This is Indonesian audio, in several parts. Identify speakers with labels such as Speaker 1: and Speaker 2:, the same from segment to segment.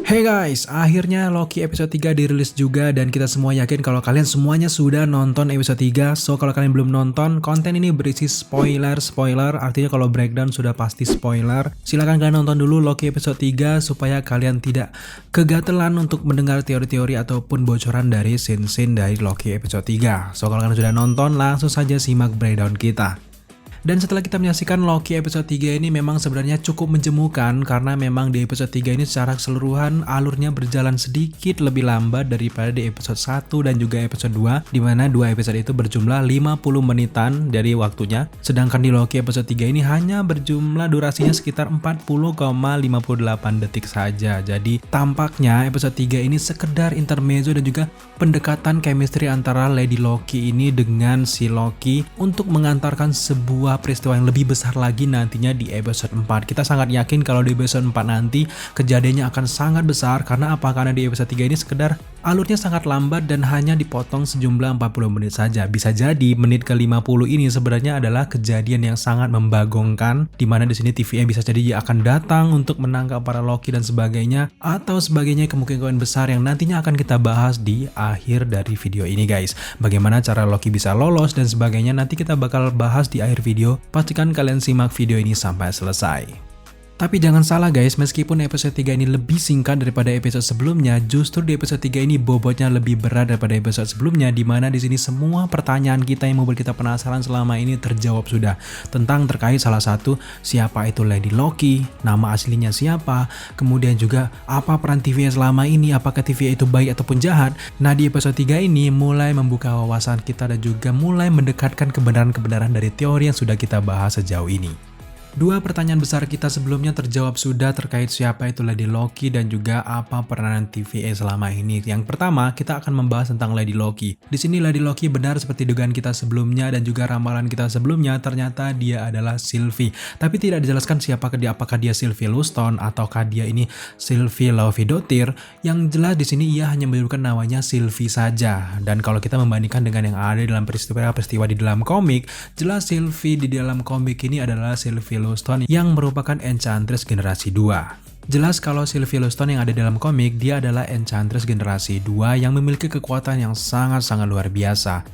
Speaker 1: Hey guys, akhirnya Loki episode 3 dirilis juga dan kita semua yakin kalau kalian semuanya sudah nonton episode 3. So kalau kalian belum nonton, konten ini berisi spoiler, artinya kalau breakdown sudah pasti spoiler. Silahkan kalian nonton dulu Loki episode 3 supaya kalian tidak kegatelan untuk mendengar teori-teori ataupun bocoran dari scene-scene dari Loki episode 3. So kalau kalian sudah nonton, langsung saja simak breakdown kita. Dan setelah kita menyaksikan Loki episode 3 ini memang sebenarnya cukup menjemukan karena memang di episode 3 ini secara keseluruhan alurnya berjalan sedikit lebih lambat daripada di episode 1 dan juga episode 2, di mana dua episode itu berjumlah 50 menitan dari waktunya, sedangkan di Loki episode 3 ini hanya berjumlah durasinya sekitar 40,58 detik saja. Jadi tampaknya episode 3 ini sekedar intermezzo dan juga pendekatan chemistry antara Lady Loki ini dengan si Loki untuk mengantarkan sebuah peristiwa yang lebih besar lagi nantinya di episode 4. Kita sangat yakin kalau di episode 4 nanti kejadiannya akan sangat besar karena apa? Karena di episode 3 ini sekedar alurnya sangat lambat dan hanya dipotong sejumlah 40 menit saja. Bisa jadi menit ke-50 ini sebenarnya adalah kejadian yang sangat membagongkan, di mana di sini TVA bisa jadi akan datang untuk menangkap para Loki dan sebagainya, atau sebagainya kemungkinan besar yang nantinya akan kita bahas di akhir dari video ini guys. Bagaimana cara Loki bisa lolos dan sebagainya nanti kita bakal bahas di akhir video. Pastikan kalian simak video ini sampai selesai. Tapi jangan salah guys, meskipun episode 3 ini lebih singkat daripada episode sebelumnya, justru di episode 3 ini bobotnya lebih berat daripada episode sebelumnya, di mana di sini semua pertanyaan kita yang membuat kita penasaran selama ini terjawab sudah. Tentang terkait salah satu, siapa itu Lady Loki, nama aslinya siapa, kemudian juga apa peran TVA selama ini, apakah TVA itu baik ataupun jahat. Nah di episode 3 ini mulai membuka wawasan kita dan juga mulai mendekatkan kebenaran-kebenaran dari teori yang sudah kita bahas sejauh ini. Dua pertanyaan besar kita sebelumnya terjawab sudah terkait siapa itu Lady Loki dan juga apa peranan TVA selama ini. Yang pertama, kita akan membahas tentang Lady Loki. Di sini Lady Loki benar seperti dugaan kita sebelumnya dan juga ramalan kita sebelumnya, ternyata dia adalah Sylvie. Tapi tidak dijelaskan apakah dia Sylvie Luston ataukah dia ini Sylvie Lovidotir. Yang jelas di sini ia hanya menyebutkan namanya Sylvie saja. Dan kalau kita membandingkan dengan yang ada dalam peristiwa di dalam komik, jelas Sylvie di dalam komik ini adalah Sylvie Luston yang merupakan Enchantress generasi 2. Jelas kalau Sylvie Luston yang ada dalam komik, dia adalah Enchantress generasi 2 yang memiliki kekuatan yang sangat-sangat luar biasa.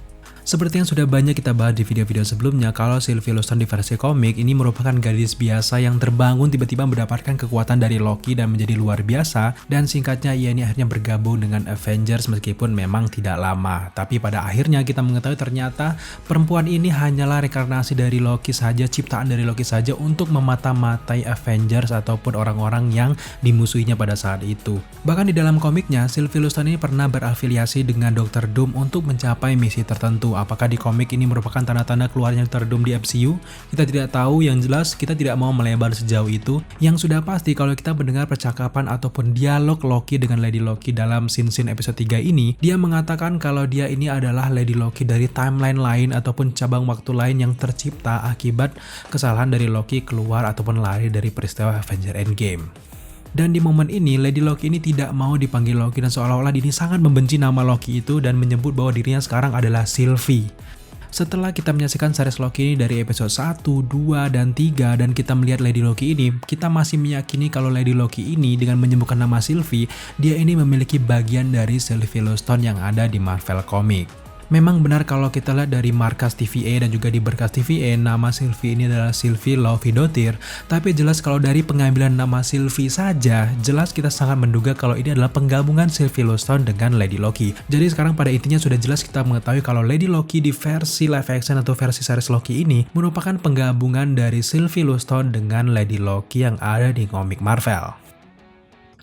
Speaker 1: Seperti yang sudah banyak kita bahas di video-video sebelumnya, kalau Sylvie Luston di versi komik ini merupakan gadis biasa yang terbangun tiba-tiba mendapatkan kekuatan dari Loki dan menjadi luar biasa, dan singkatnya ia ini akhirnya bergabung dengan Avengers meskipun memang tidak lama. Tapi pada akhirnya kita mengetahui ternyata perempuan ini hanyalah reinkarnasi dari Loki saja, ciptaan dari Loki saja untuk memata-matai Avengers ataupun orang-orang yang dimusuhinya pada saat itu. Bahkan di dalam komiknya, Sylvie Luston ini pernah berafiliasi dengan Dr. Doom untuk mencapai misi tertentu. Apakah di komik ini merupakan tanda-tanda keluarnya Dr. Doom di MCU? Kita tidak tahu, yang jelas kita tidak mau melebar sejauh itu. Yang sudah pasti kalau kita mendengar percakapan ataupun dialog Loki dengan Lady Loki dalam scene-scene episode 3 ini, dia mengatakan kalau dia ini adalah Lady Loki dari timeline lain ataupun cabang waktu lain yang tercipta akibat kesalahan dari Loki keluar ataupun lari dari peristiwa Avengers Endgame. Dan di momen ini, Lady Loki ini tidak mau dipanggil Loki dan seolah-olah ini sangat membenci nama Loki itu dan menyebut bahwa dirinya sekarang adalah Sylvie. Setelah kita menyaksikan series Loki ini dari episode 1, 2, dan 3 dan kita melihat Lady Loki ini, kita masih meyakini kalau Lady Loki ini dengan menyebutkan nama Sylvie, dia ini memiliki bagian dari Sylvie Luston yang ada di Marvel Comics. Memang benar kalau kita lihat dari markas TVA dan juga di berkas TVA, nama Sylvie ini adalah Sylvie Lovidotir. Tapi jelas kalau dari pengambilan nama Sylvie saja, jelas kita sangat menduga kalau ini adalah penggabungan Sylvie Luston dengan Lady Loki. Jadi sekarang pada intinya sudah jelas kita mengetahui kalau Lady Loki di versi live action atau versi series Loki ini merupakan penggabungan dari Sylvie Luston dengan Lady Loki yang ada di komik Marvel.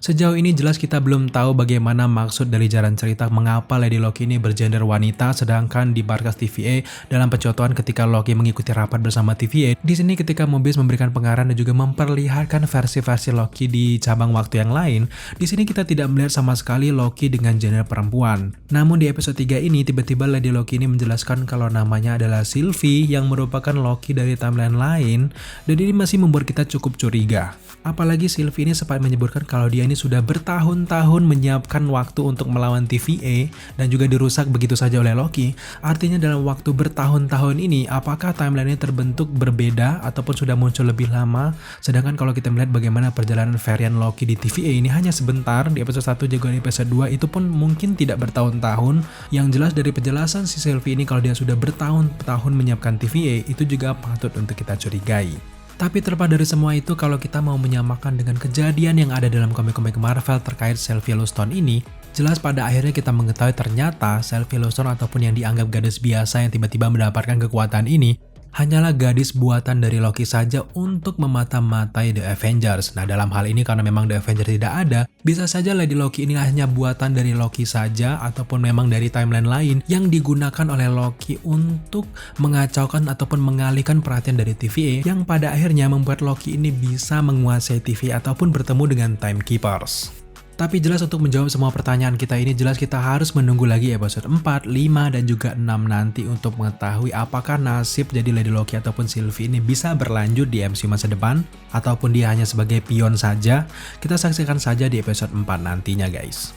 Speaker 1: Sejauh ini jelas kita belum tahu bagaimana maksud dari jalan cerita mengapa Lady Loki ini bergender wanita, sedangkan di markas TVA dalam pencontohan ketika Loki mengikuti rapat bersama TVA, di sini ketika Mobius memberikan pengarahan dan juga memperlihatkan versi-versi Loki di cabang waktu yang lain, di sini kita tidak melihat sama sekali Loki dengan gender perempuan. Namun di episode 3 ini tiba-tiba Lady Loki ini menjelaskan kalau namanya adalah Sylvie yang merupakan Loki dari timeline lain, dan ini masih membuat kita cukup curiga. Apalagi Sylvie ini sempat menyebutkan kalau dia ini ini sudah bertahun-tahun menyiapkan waktu untuk melawan TVA dan juga dirusak begitu saja oleh Loki. Artinya dalam waktu bertahun-tahun ini, apakah timeline-nya terbentuk berbeda ataupun sudah muncul lebih lama? Sedangkan kalau kita melihat bagaimana perjalanan varian Loki di TVA ini hanya sebentar, di episode 1 juga di episode 2 itu pun mungkin tidak bertahun-tahun. Yang jelas dari penjelasan si Sylvie ini kalau dia sudah bertahun-tahun menyiapkan TVA, itu juga patut untuk kita curigai. Tapi terlepas dari semua itu, kalau kita mau menyamakan dengan kejadian yang ada dalam komik-komik Marvel terkait Sylvie Yellowstone ini, jelas pada akhirnya kita mengetahui ternyata Sylvie Yellowstone ataupun yang dianggap gadis biasa yang tiba-tiba mendapatkan kekuatan ini hanyalah gadis buatan dari Loki saja untuk memata-matai The Avengers. Nah, dalam hal ini karena memang The Avengers tidak ada, bisa saja Lady Loki ini hanya buatan dari Loki saja ataupun memang dari timeline lain yang digunakan oleh Loki untuk mengacaukan ataupun mengalihkan perhatian dari TVA yang pada akhirnya membuat Loki ini bisa menguasai TVA ataupun bertemu dengan Timekeepers. Tapi jelas untuk menjawab semua pertanyaan kita ini, jelas kita harus menunggu lagi episode 4, 5, dan juga 6 nanti untuk mengetahui apakah nasib jadi Lady Loki ataupun Sylvie ini bisa berlanjut di MCU masa depan ataupun dia hanya sebagai pion saja. Kita saksikan saja di episode 4 nantinya guys.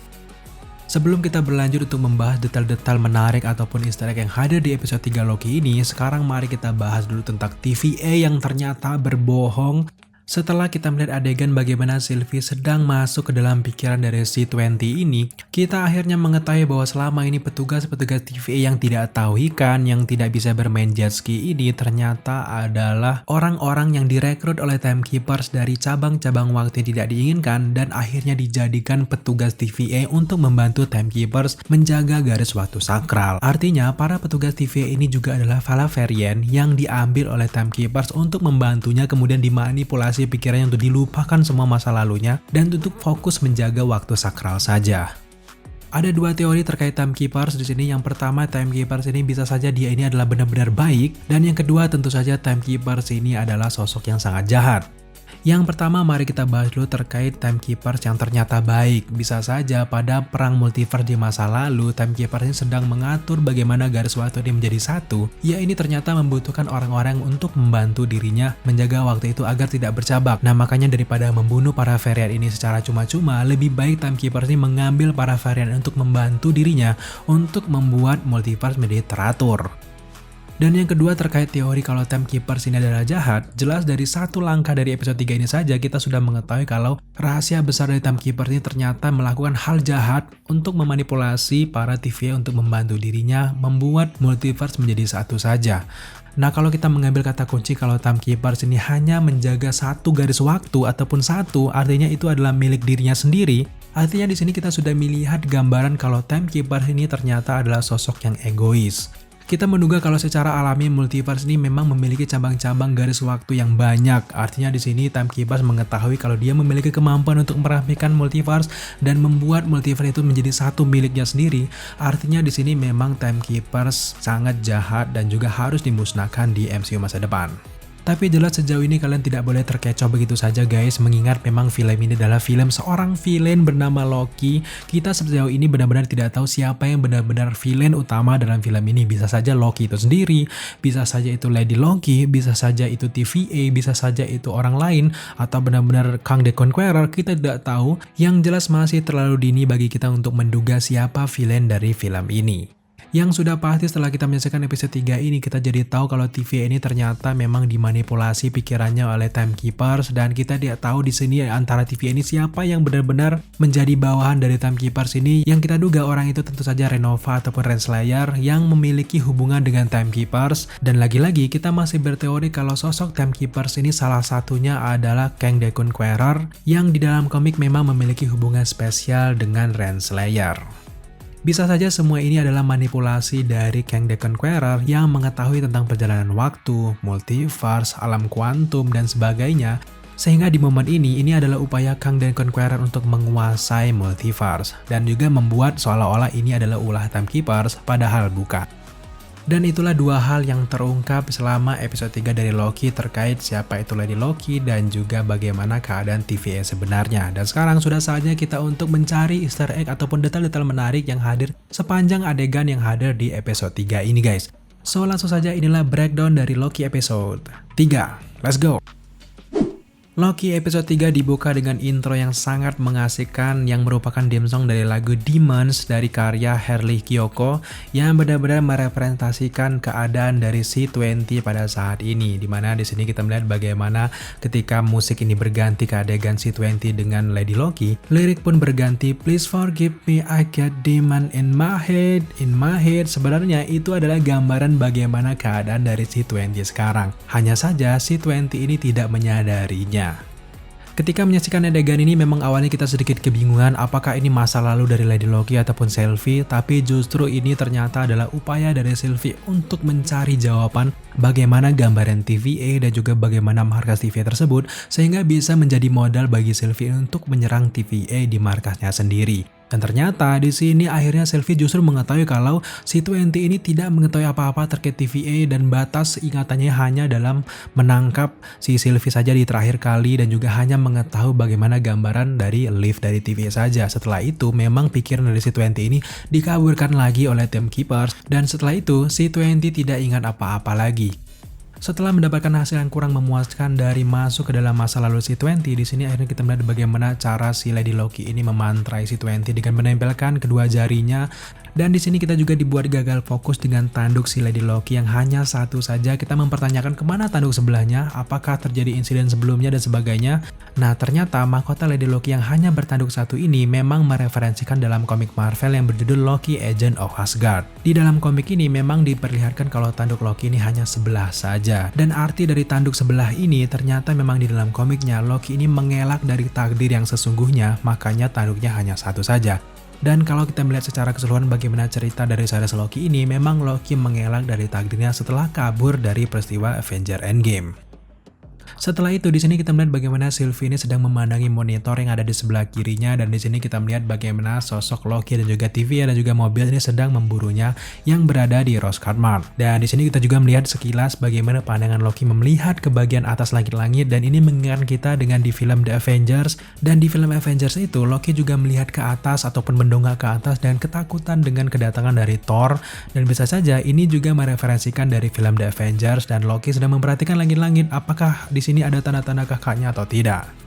Speaker 1: Sebelum kita berlanjut untuk membahas detail-detail menarik ataupun easter egg yang hadir di episode 3 Loki ini, sekarang mari kita bahas dulu tentang TVA yang ternyata berbohong. Setelah kita melihat adegan bagaimana Sylvie sedang masuk ke dalam pikiran dari C20 ini, kita akhirnya mengetahui bahwa selama ini petugas-petugas TVA yang tidak tahu ikan, yang tidak bisa bermain jet ski ini ternyata adalah orang-orang yang direkrut oleh Timekeepers dari cabang-cabang waktu yang tidak diinginkan dan akhirnya dijadikan petugas TVA untuk membantu Timekeepers menjaga garis waktu sakral. Artinya, para petugas TVA ini juga adalah Valavarian yang diambil oleh Timekeepers untuk membantunya kemudian dimanipulasi pikirannya untuk dilupakan semua masa lalunya dan untuk fokus menjaga waktu sakral saja. Ada dua teori terkait Timekeepers di sini. Yang pertama, Timekeepers ini bisa saja dia ini adalah benar-benar baik, dan yang kedua tentu saja Timekeepers ini adalah sosok yang sangat jahat. Yang pertama, mari kita bahas dulu terkait Timekeepers yang ternyata baik. Bisa saja pada perang multiverse di masa lalu, Timekeepers ini sedang mengatur bagaimana garis waktu ini menjadi satu. Ya, ini ternyata membutuhkan orang-orang untuk membantu dirinya menjaga waktu itu agar tidak bercabak. Nah, makanya daripada membunuh para varian ini secara cuma-cuma, lebih baik Timekeepers ini mengambil para varian untuk membantu dirinya untuk membuat multiverse menjadi teratur. Dan yang kedua terkait teori kalau Timekeepers ini adalah jahat, jelas dari satu langkah dari episode 3 ini saja kita sudah mengetahui kalau rahasia besar dari Timekeepers ini ternyata melakukan hal jahat untuk memanipulasi para TVA untuk membantu dirinya membuat multiverse menjadi satu saja. Nah, kalau kita mengambil kata kunci kalau Timekeepers ini hanya menjaga satu garis waktu ataupun satu, artinya itu adalah milik dirinya sendiri. Artinya di sini kita sudah melihat gambaran kalau Timekeepers ini ternyata adalah sosok yang egois. Kita menduga kalau secara alami multiverse ini memang memiliki cabang-cabang garis waktu yang banyak. Artinya di sini Timekeepers mengetahui kalau dia memiliki kemampuan untuk merapikan multiverse dan membuat multiverse itu menjadi satu miliknya sendiri. Artinya di sini memang Timekeepers sangat jahat dan juga harus dimusnahkan di MCU masa depan. Tapi jelas sejauh ini kalian tidak boleh terkecoh begitu saja guys, mengingat memang film ini adalah film seorang villain bernama Loki. Kita sejauh ini benar-benar tidak tahu siapa yang benar-benar villain utama dalam film ini. Bisa saja Loki itu sendiri, bisa saja itu Lady Loki, bisa saja itu TVA, bisa saja itu orang lain, atau benar-benar Kang the Conqueror, kita tidak tahu. Yang jelas masih terlalu dini bagi kita untuk menduga siapa villain dari film ini. Yang sudah pasti setelah kita menyaksikan episode 3 ini, kita jadi tahu kalau TVA ini ternyata memang dimanipulasi pikirannya oleh Timekeepers, dan kita tidak tahu di sini antara TVA ini siapa yang benar-benar menjadi bawahan dari Timekeepers ini. Yang kita duga orang itu tentu saja Renova ataupun Renslayer yang memiliki hubungan dengan Timekeepers. Dan lagi-lagi kita masih berteori kalau sosok Timekeepers ini salah satunya adalah Kang the Conqueror yang di dalam komik memang memiliki hubungan spesial dengan Renslayer. Bisa saja semua ini adalah manipulasi dari Kang the Conqueror yang mengetahui tentang perjalanan waktu, multiverse, alam kuantum, dan sebagainya. Sehingga di momen ini adalah upaya Kang the Conqueror untuk menguasai multiverse. Dan juga membuat seolah-olah ini adalah ulah Timekeepers, padahal bukan. Dan itulah dua hal yang terungkap selama episode 3 dari Loki terkait siapa itu Lady Loki dan juga bagaimana keadaan TVA sebenarnya. Dan sekarang sudah saatnya kita untuk mencari easter egg ataupun detail-detail menarik yang hadir sepanjang adegan yang hadir di episode 3 ini guys. So langsung saja inilah breakdown dari Loki episode 3. Let's go! Loki episode 3 dibuka dengan intro yang sangat mengasihkan yang merupakan theme song dari lagu Demons dari karya Herley Kiyoko yang benar-benar merepresentasikan keadaan dari C20 pada saat ini, dimana di sini kita melihat bagaimana ketika musik ini berganti ke adegan C20 dengan Lady Loki, lirik pun berganti please forgive me I got demon in my head. Sebenarnya itu adalah gambaran bagaimana keadaan dari C20 sekarang, hanya saja C20 ini tidak menyadarinya. Ketika menyaksikan adegan ini memang awalnya kita sedikit kebingungan apakah ini masa lalu dari Lady Loki ataupun Sylvie, tapi justru ini ternyata adalah upaya dari Sylvie untuk mencari jawaban bagaimana gambaran TVA dan juga bagaimana markas TVA tersebut sehingga bisa menjadi modal bagi Sylvie untuk menyerang TVA di markasnya sendiri. Dan ternyata di sini akhirnya Sylvie justru mengetahui kalau C20 ini tidak mengetahui apa-apa terkait TVA dan batas ingatannya hanya dalam menangkap si Sylvie saja di terakhir kali dan juga hanya mengetahui bagaimana gambaran dari lift dari TVA saja. Setelah itu memang pikiran dari C20 ini dikaburkan lagi oleh Timekeepers dan setelah itu C20 tidak ingat apa-apa lagi. Setelah mendapatkan hasil yang kurang memuaskan dari masuk ke dalam masa lalu C20, di sini akhirnya kita melihat bagaimana cara si Lady Loki ini memantrai C20 dengan menempelkan kedua jarinya. Dan di sini kita juga dibuat gagal fokus dengan tanduk si Lady Loki yang hanya satu saja. Kita mempertanyakan kemana tanduk sebelahnya, apakah terjadi insiden sebelumnya dan sebagainya. Nah ternyata mahkota Lady Loki yang hanya bertanduk satu ini memang mereferensikan dalam komik Marvel yang berjudul Loki Agent of Asgard. Di dalam komik ini memang diperlihatkan kalau tanduk Loki ini hanya sebelah saja. Dan arti dari tanduk sebelah ini ternyata memang di dalam komiknya Loki ini mengelak dari takdir yang sesungguhnya, makanya tanduknya hanya satu saja. Dan kalau kita melihat secara keseluruhan bagaimana cerita dari series Loki ini, memang Loki mengelak dari takdirnya setelah kabur dari peristiwa Avengers Endgame. Setelah itu di sini kita melihat bagaimana Sylvie ini sedang memandangi monitor yang ada di sebelah kirinya dan di sini kita melihat bagaimana sosok Loki dan juga TVA dan juga mobil ini sedang memburunya yang berada di Roscardmart. Dan di sini kita juga melihat sekilas bagaimana pandangan Loki melihat ke bagian atas langit-langit dan ini mengingatkan kita dengan di film The Avengers. Dan di film Avengers itu Loki juga melihat ke atas ataupun mendongak ke atas dan ketakutan dengan kedatangan dari Thor, dan bisa saja ini juga mereferensikan dari film The Avengers dan Loki sedang memperhatikan langit-langit apakah di sini ada tanda-tanda kakaknya atau tidak.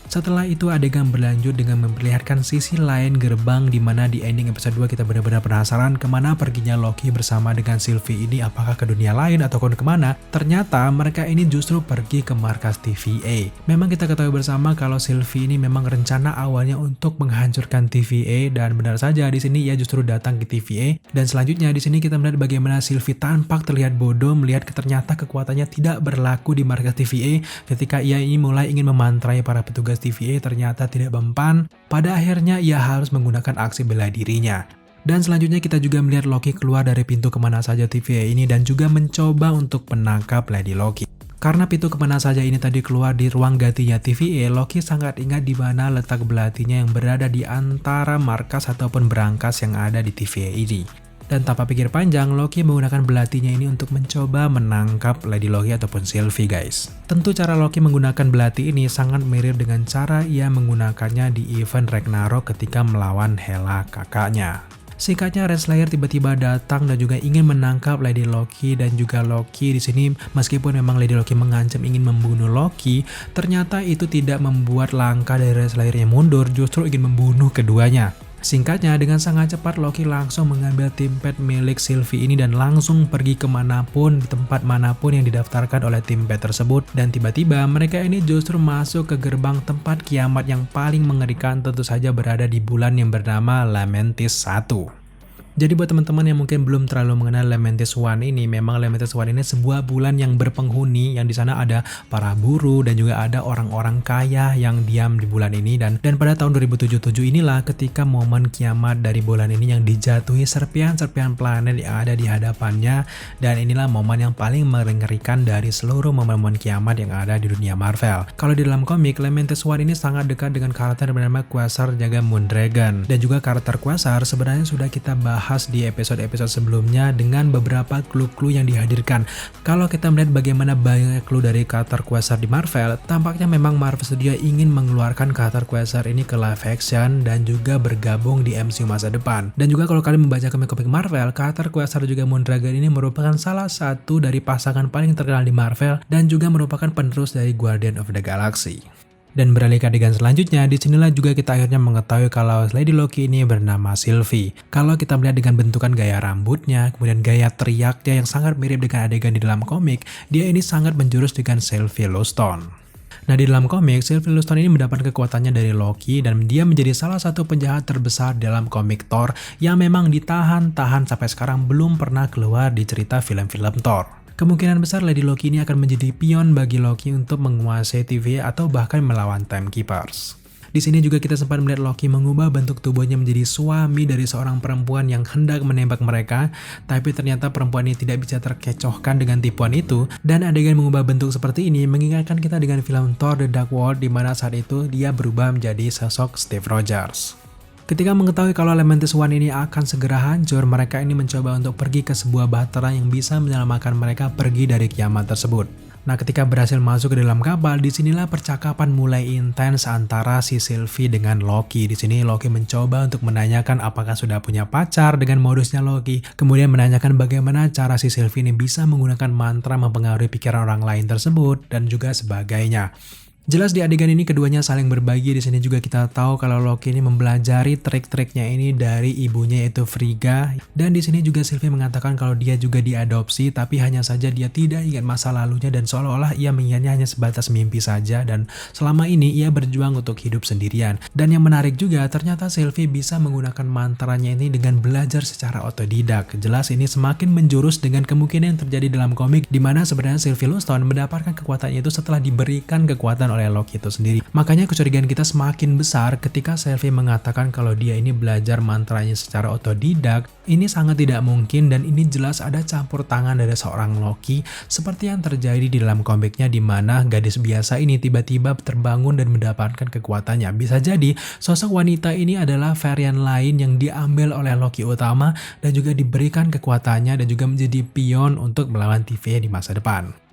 Speaker 1: Setelah itu adegan berlanjut dengan memperlihatkan sisi lain gerbang di mana di ending episode 2 kita benar-benar penasaran kemana perginya Loki bersama dengan Sylvie ini, apakah ke dunia lain ataupun kemana. Ternyata mereka ini justru pergi ke markas TVA. Memang kita ketahui bersama kalau Sylvie ini memang rencana awalnya untuk menghancurkan TVA dan benar saja di sini ia justru datang ke TVA dan selanjutnya di sini kita melihat bagaimana Sylvie tampak terlihat bodoh melihat ternyata kekuatannya tidak berlaku di markas TVA ketika ia ini mulai ingin memantrai para petugas TVA ternyata tidak mempan. Pada akhirnya ia harus menggunakan aksi bela dirinya. Dan selanjutnya kita juga melihat Loki keluar dari pintu kemana saja TVA ini dan juga mencoba untuk menangkap Lady Loki. Karena pintu kemana saja ini tadi keluar di ruang gantinya TVA, Loki sangat ingat di mana letak belatinya yang berada di antara markas ataupun berangkas yang ada di TVA ini. Dan tanpa pikir panjang, Loki menggunakan belatinya ini untuk mencoba menangkap Lady Loki ataupun Sylvie guys. Tentu cara Loki menggunakan belati ini sangat mirip dengan cara ia menggunakannya di event Ragnarok ketika melawan Hela kakaknya. Singkatnya Renslayer tiba-tiba datang dan juga ingin menangkap Lady Loki dan juga Loki di sini meskipun memang Lady Loki mengancam ingin membunuh Loki, ternyata itu tidak membuat langkah dari Renslayer yang mundur, justru ingin membunuh keduanya. Singkatnya, dengan sangat cepat Loki langsung mengambil TeamPad milik Sylvie ini dan langsung pergi kemanapun, di tempat manapun yang didaftarkan oleh TeamPad tersebut. Dan tiba-tiba mereka ini justru masuk ke gerbang tempat kiamat yang paling mengerikan, tentu saja berada di bulan yang bernama Lamentis 1. Jadi buat teman-teman yang mungkin belum terlalu mengenal Lamentis One ini, memang Lamentis One ini sebuah bulan yang berpenghuni, yang di sana ada para buruh dan juga ada orang-orang kaya yang diam di bulan ini. Dan pada tahun 2077 inilah ketika momen kiamat dari bulan ini yang dijatuhi serpian-serpian planet yang ada di hadapannya. Dan inilah momen yang paling mengerikan dari seluruh momen-momen kiamat yang ada di dunia Marvel. Kalau di dalam komik, Lamentis One ini sangat dekat dengan karakter bernama Quasar Jaga Moondragon. Dan juga karakter Quasar sebenarnya sudah kita bahas bahas di episode-episode sebelumnya dengan beberapa clue-clue yang dihadirkan. Kalau kita melihat bagaimana banyak clue dari karakter Quasar di Marvel, tampaknya memang Marvel Studio ingin mengeluarkan karakter Quasar ini ke live action dan juga bergabung di MCU masa depan. Dan juga kalau kalian membaca komik-komik Marvel, karakter Quasar juga Moondragon ini merupakan salah satu dari pasangan paling terkenal di Marvel dan juga merupakan penerus dari Guardian of the Galaxy. Dan beralih ke adegan selanjutnya, disinilah juga kita akhirnya mengetahui kalau Lady Loki ini bernama Sylvie. Kalau kita melihat dengan bentukan gaya rambutnya, kemudian gaya teriaknya yang sangat mirip dengan adegan di dalam komik, dia ini sangat menjurus dengan Sylvie Lawson. Nah, di dalam komik, Sylvie Lawson ini mendapat kekuatannya dari Loki dan dia menjadi salah satu penjahat terbesar dalam komik Thor yang memang ditahan-tahan sampai sekarang belum pernah keluar di cerita film-film Thor. Kemungkinan besar Lady Loki ini akan menjadi pion bagi Loki untuk menguasai TVA atau bahkan melawan Timekeepers. Di sini juga kita sempat melihat Loki mengubah bentuk tubuhnya menjadi suami dari seorang perempuan yang hendak menembak mereka, tapi ternyata perempuan ini tidak bisa terkecohkan dengan tipuan itu, dan adegan mengubah bentuk seperti ini mengingatkan kita dengan film Thor The Dark World di mana saat itu dia berubah menjadi sosok Steve Rogers. Ketika mengetahui kalau Lamentis One ini akan segera hancur, mereka ini mencoba untuk pergi ke sebuah bahtera yang bisa menyelamatkan mereka pergi dari kiamat tersebut. Nah, ketika berhasil masuk ke dalam kapal, disinilah percakapan mulai intens antara si Sylvie dengan Loki. Di sini Loki mencoba untuk menanyakan apakah sudah punya pacar dengan modusnya Loki. Kemudian menanyakan bagaimana cara si Sylvie ini bisa menggunakan mantra mempengaruhi pikiran orang lain tersebut dan juga sebagainya. Jelas di adegan ini keduanya saling berbagi. Di sini juga kita tahu kalau Loki ini mempelajari trik-triknya ini dari ibunya yaitu Frigga. Dan di sini juga Sylvie mengatakan kalau dia juga diadopsi, tapi hanya saja dia tidak ingat masa lalunya dan seolah-olah ia mengingatnya hanya sebatas mimpi saja dan selama ini ia berjuang untuk hidup sendirian. Dan yang menarik juga ternyata Sylvie bisa menggunakan mantranya ini dengan belajar secara otodidak. Jelas ini semakin menjurus dengan kemungkinan yang terjadi dalam komik di mana sebenarnya Sylvie Lawson mendapatkan kekuatannya itu setelah diberikan kekuatan oleh Loki itu sendiri. Makanya kecurigaan kita semakin besar ketika Sylvie mengatakan kalau dia ini belajar mantranya secara otodidak. Ini sangat tidak mungkin dan ini jelas ada campur tangan dari seorang Loki seperti yang terjadi di dalam komiknya di mana gadis biasa ini tiba-tiba terbangun dan mendapatkan kekuatannya. Bisa jadi sosok wanita ini adalah varian lain yang diambil oleh Loki utama dan juga diberikan kekuatannya dan juga menjadi pion untuk melawan TVA di masa depan.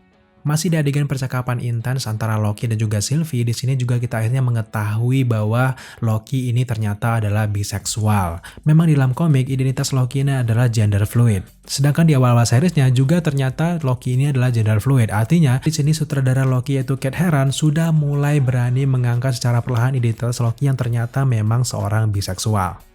Speaker 1: Masih di adegan percakapan intens antara Loki dan juga Sylvie, di sini juga kita akhirnya mengetahui bahwa Loki ini ternyata adalah biseksual. Memang di dalam komik identitas Loki ini adalah gender fluid. Sedangkan di awal-awal seriesnya juga ternyata Loki ini adalah gender fluid. Artinya di sini sutradara Loki yaitu Kate Herron sudah mulai berani mengangkat secara perlahan identitas Loki yang ternyata memang seorang biseksual.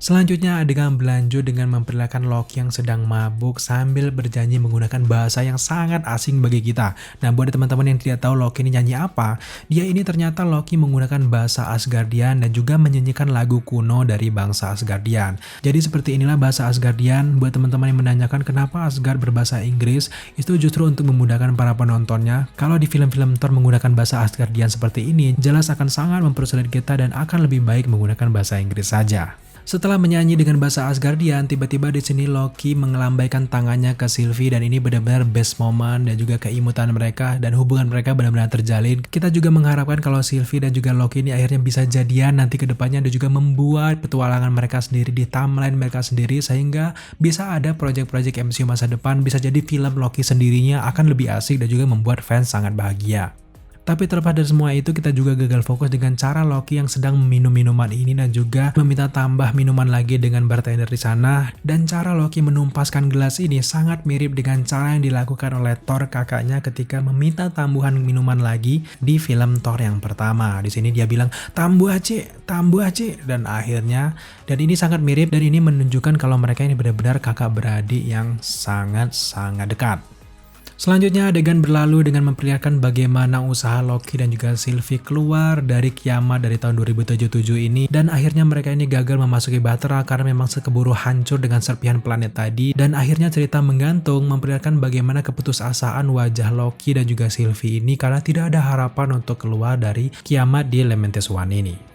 Speaker 1: Selanjutnya adegan berlanjut dengan memperlihatkan Loki yang sedang mabuk sambil berjanji menggunakan bahasa yang sangat asing bagi kita. Nah, buat teman-teman yang tidak tahu Loki ini nyanyi apa, dia ini ternyata Loki menggunakan bahasa Asgardian dan juga menyanyikan lagu kuno dari bangsa Asgardian. Jadi seperti inilah bahasa Asgardian. Buat teman-teman yang menanyakan kenapa Asgard berbahasa Inggris, itu justru untuk memudahkan para penontonnya. Kalau di film-film Thor menggunakan bahasa Asgardian seperti ini, jelas akan sangat mempersulit kita dan akan lebih baik menggunakan bahasa Inggris saja. Setelah menyanyi dengan bahasa Asgardian, tiba-tiba di sini Loki mengelambaikan tangannya ke Sylvie dan ini benar-benar best moment dan juga keimutan mereka dan hubungan mereka benar-benar terjalin. Kita juga mengharapkan kalau Sylvie dan juga Loki ini akhirnya bisa jadian nanti ke depannya dan juga membuat petualangan mereka sendiri di timeline mereka sendiri sehingga bisa ada project-project MCU masa depan, bisa jadi film Loki sendirinya akan lebih asik dan juga membuat fans sangat bahagia. Tapi terlepas dari semua itu, kita juga gagal fokus dengan cara Loki yang sedang meminum minuman ini dan juga meminta tambah minuman lagi dengan bartender di sana. Dan cara Loki menumpaskan gelas ini sangat mirip dengan cara yang dilakukan oleh Thor kakaknya ketika meminta tambahan minuman lagi di film Thor yang pertama. Di sini dia bilang, tambah cik, dan akhirnya, dan ini sangat mirip dan ini menunjukkan kalau mereka ini benar-benar kakak beradik yang sangat-sangat dekat. Selanjutnya adegan berlalu dengan memperlihatkan bagaimana usaha Loki dan juga Sylvie keluar dari kiamat dari tahun 2077 ini dan akhirnya mereka ini gagal memasuki Bahtera karena memang sekeburu hancur dengan serpihan planet tadi dan akhirnya cerita menggantung memperlihatkan bagaimana keputusasaan wajah Loki dan juga Sylvie ini karena tidak ada harapan untuk keluar dari kiamat di Lamentis One ini.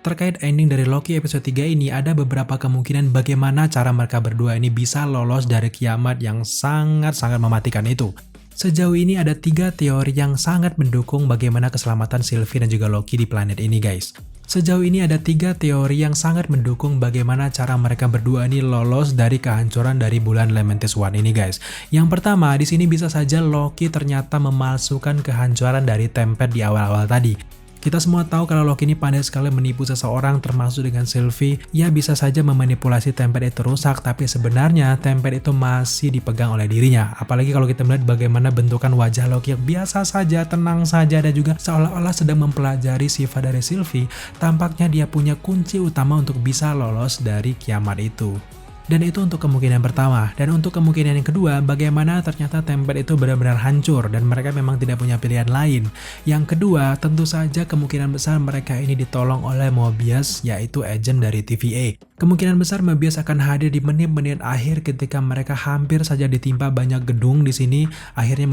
Speaker 1: Terkait ending dari Loki episode 3 ini, ada beberapa kemungkinan bagaimana cara mereka berdua ini bisa lolos dari kiamat yang sangat-sangat mematikan itu. Sejauh ini ada 3 teori yang sangat mendukung bagaimana keselamatan Sylvie dan juga Loki di planet ini guys. Sejauh ini ada 3 teori yang sangat mendukung bagaimana cara mereka berdua ini lolos dari kehancuran dari bulan Lamentis One ini guys. Yang pertama, di sini bisa saja Loki ternyata memalsukan kehancuran dari Tempest di awal-awal tadi. Kita semua tahu kalau Loki ini pandai sekali menipu seseorang termasuk dengan Sylvie. Ia bisa saja memanipulasi Tempest itu rusak, tapi sebenarnya Tempest itu masih dipegang oleh dirinya. Apalagi kalau kita melihat bagaimana bentukan wajah Loki yang biasa saja, tenang saja, dan juga seolah-olah sedang mempelajari sifat dari Sylvie. Tampaknya dia punya kunci utama untuk bisa lolos dari kiamat itu. Dan itu untuk kemungkinan pertama. Dan untuk kemungkinan yang kedua, bagaimana ternyata Tempest itu benar-benar hancur dan mereka memang tidak punya pilihan lain. Yang kedua, tentu saja kemungkinan besar mereka ini ditolong oleh Mobius, yaitu agen dari TVA. Kemungkinan besar Mobius akan hadir di menit-menit akhir ketika mereka hampir saja ditimpa banyak gedung di sini. Akhirnya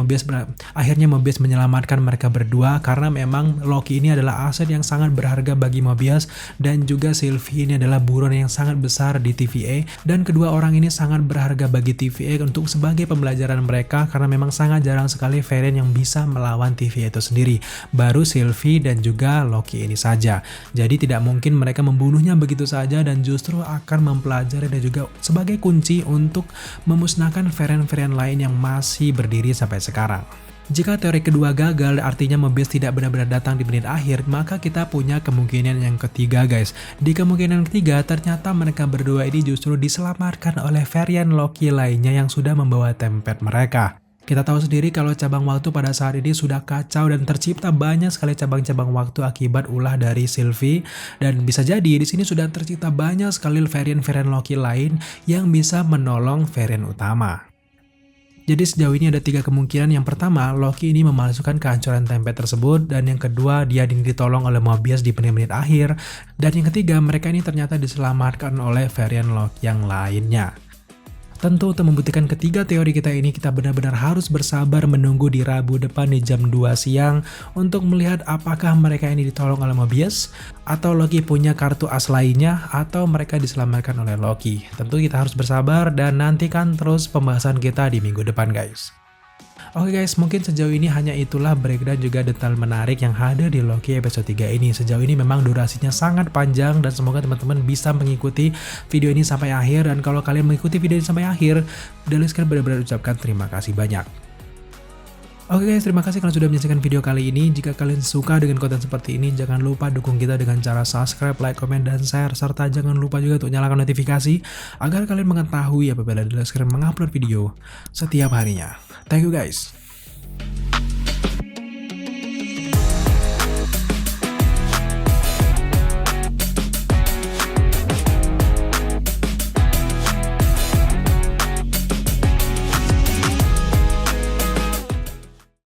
Speaker 1: Mobius menyelamatkan mereka berdua karena memang Loki ini adalah aset yang sangat berharga bagi Mobius dan juga Sylvie ini adalah buron yang sangat besar di TVA. Dan kedua orang ini sangat berharga bagi TVA untuk sebagai pembelajaran mereka karena memang sangat jarang sekali varian yang bisa melawan TVA itu sendiri. Baru Sylvie dan juga Loki ini saja. Jadi tidak mungkin mereka membunuhnya begitu saja dan justru akan mempelajari dan juga sebagai kunci untuk memusnahkan varian-varian lain yang masih berdiri sampai sekarang. Jika teori kedua gagal, artinya Mobius tidak benar-benar datang di menit akhir, maka kita punya kemungkinan yang ketiga guys. Di kemungkinan ketiga, ternyata mereka berdua ini justru diselamatkan oleh varian Loki lainnya yang sudah membawa Tempest mereka. Kita tahu sendiri kalau cabang waktu pada saat ini sudah kacau dan tercipta banyak sekali cabang-cabang waktu akibat ulah dari Sylvie. Dan bisa jadi di sini sudah tercipta banyak sekali varian-varian Loki lain yang bisa menolong varian utama. Jadi sejauh ini ada 3 kemungkinan. Yang pertama, Loki ini memalsukan kehancuran Tempest tersebut. Dan yang kedua, dia ditolong oleh Mobius di menit-menit akhir. Dan yang ketiga, mereka ini ternyata diselamatkan oleh varian Loki yang lainnya. Tentu untuk membuktikan ketiga teori kita ini, kita benar-benar harus bersabar menunggu di Rabu depan di jam 2 siang untuk melihat apakah mereka ini ditolong oleh Mobius, atau Loki punya kartu as lainnya, atau mereka diselamatkan oleh Loki. Tentu kita harus bersabar dan nantikan terus pembahasan kita di minggu depan guys. Oke guys, mungkin sejauh ini hanya itulah breakdown juga detail menarik yang hadir di Loki episode 3 ini. Sejauh ini memang durasinya sangat panjang dan semoga teman-teman bisa mengikuti video ini sampai akhir. Dan kalau kalian mengikuti video ini sampai akhir, Deliskan benar-benar ucapkan terima kasih banyak. Oke guys, terima kasih kalian sudah menyaksikan video kali ini. Jika kalian suka dengan konten seperti ini, jangan lupa dukung kita dengan cara subscribe, like, komen, dan share. Serta jangan lupa juga untuk nyalakan notifikasi agar kalian mengetahui apabila Deliskan mengupload video setiap harinya. Thank you guys.